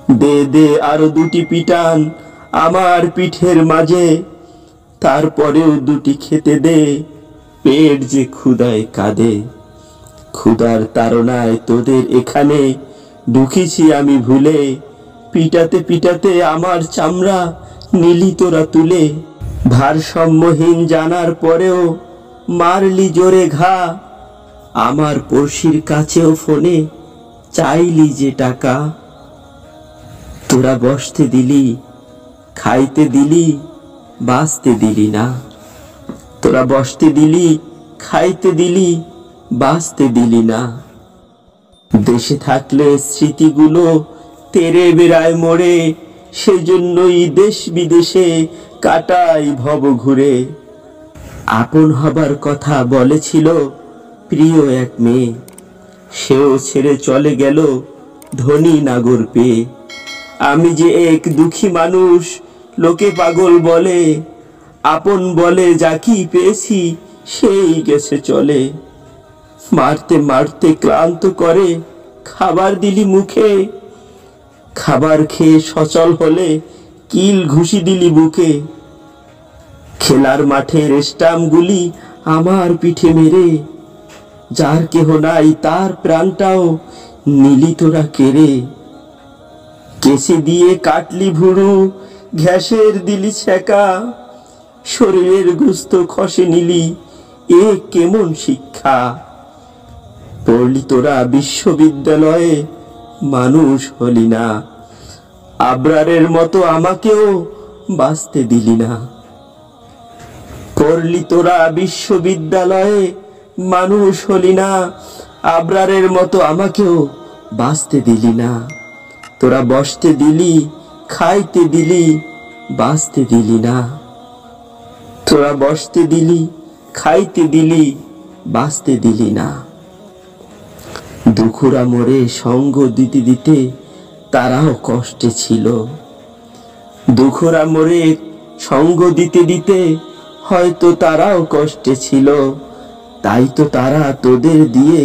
দে দে আরো দুটি পিটান আমার পিঠের মাঝে, তারপরেও দুটি খেতে দে, পেট যে ক্ষুধায় কাঁদে। ক্ষুধার তাড়নায় তোদের এখানে ঢুকেছি আমি ভুলে, পিটাতে পিটাতে আমার চামড়া নিলি তোরা তুলে। ভারসাম্যহীন জানার পরেও মারলি জোরে ঘা, আমার পড়শির কাছেও ফোনে চাইলি যে টাকা। তোরা বসতে দিলি, খাইতে দিলি, বাঁচতে দিলি না। তোরা বসতে দিলি, খাইতে দিলি, বাঁচতে দিলি না। দেশে থাকলে স্মৃতিগুলো তেরে বেড়ায় মোড়ে, সেজন্যই দেশ বিদেশে কাটাই ভব ঘুরে। আপন হবার কথা বলেছিল প্রিয় এক মেয়ে, সেও ছেড়ে চলে গেল ধনী নাগর পেয়ে। আমি যে এক দুঃখী মানুষ, লোকে পাগল বলে, আপন বলে যাকি পেয়েছি সেই গেছে চলে। মারতে মারতে ক্লান্ত করে খাবার দিলি মুখে, খাবার খেয়ে সচল হলে কিল ঘুষি দিলি বুকে। খেলার মাঠের স্টাম্পগুলি আমার পিঠে মেরে, যার কেহ নাই তার প্রাণটাও নিলি তোরা কেড়ে। কেসি দিয়ে কাটলি ভুরু, ঘ্যাসের দিলি ছ্যাঁকা, শরীরের গুস্ত খসে নিলি, এ কেমন শিক্ষা। পড়লি তোরা বিশ্ববিদ্যালয়ে, মানুষ হলি না, আবরারের মতো আমাকেও বাঁচতে দিলি না। পড়লি তোরা বিশ্ববিদ্যালয়ে, মানুষ হলি না, আবরারের মতো আমাকেও বাঁচতে দিলি না। তোরা বসতে দিলি, খাইতে দিলি, বাঁচতে দিলি না। তোরা বসতে দিলি, খাইতে দিলি, বাঁচতে দিলি না। দুখুরা মোরে সঙ্গ দিতে দিতে তারাও কষ্টে ছিল। দুখুরা মোরে সঙ্গ দিতে দিতে হয়তো তারাও কষ্টে ছিল, তাই তো তারা তোদের দিয়ে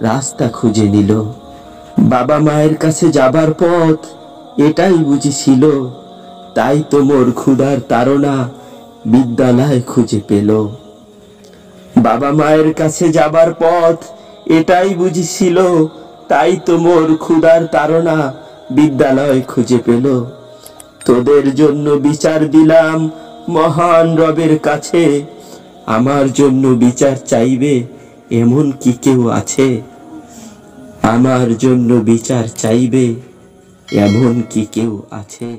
রাস্তা খুঁজে নিল। বাবা মায়ের কাছে যাবার পথ এটাই বুঝেছিল, তাই তো মোর ক্ষুধার তাড়না বিদ্যালয় খুঁজে পেল। বাবা মায়ের কাছে যাবার পথ এটাই বুঝেছিল, তাই তো মোর ক্ষুধার তাড়না বিদ্যালয় খুঁজে পেল। তোদের জন্য বিচার দিলাম মহান রবের কাছে, আমার জন্য বিচার চাইবে এমন কি কেউ আছে? আমার জন্য বিচার চাইবে এমন কি কেউ আছে?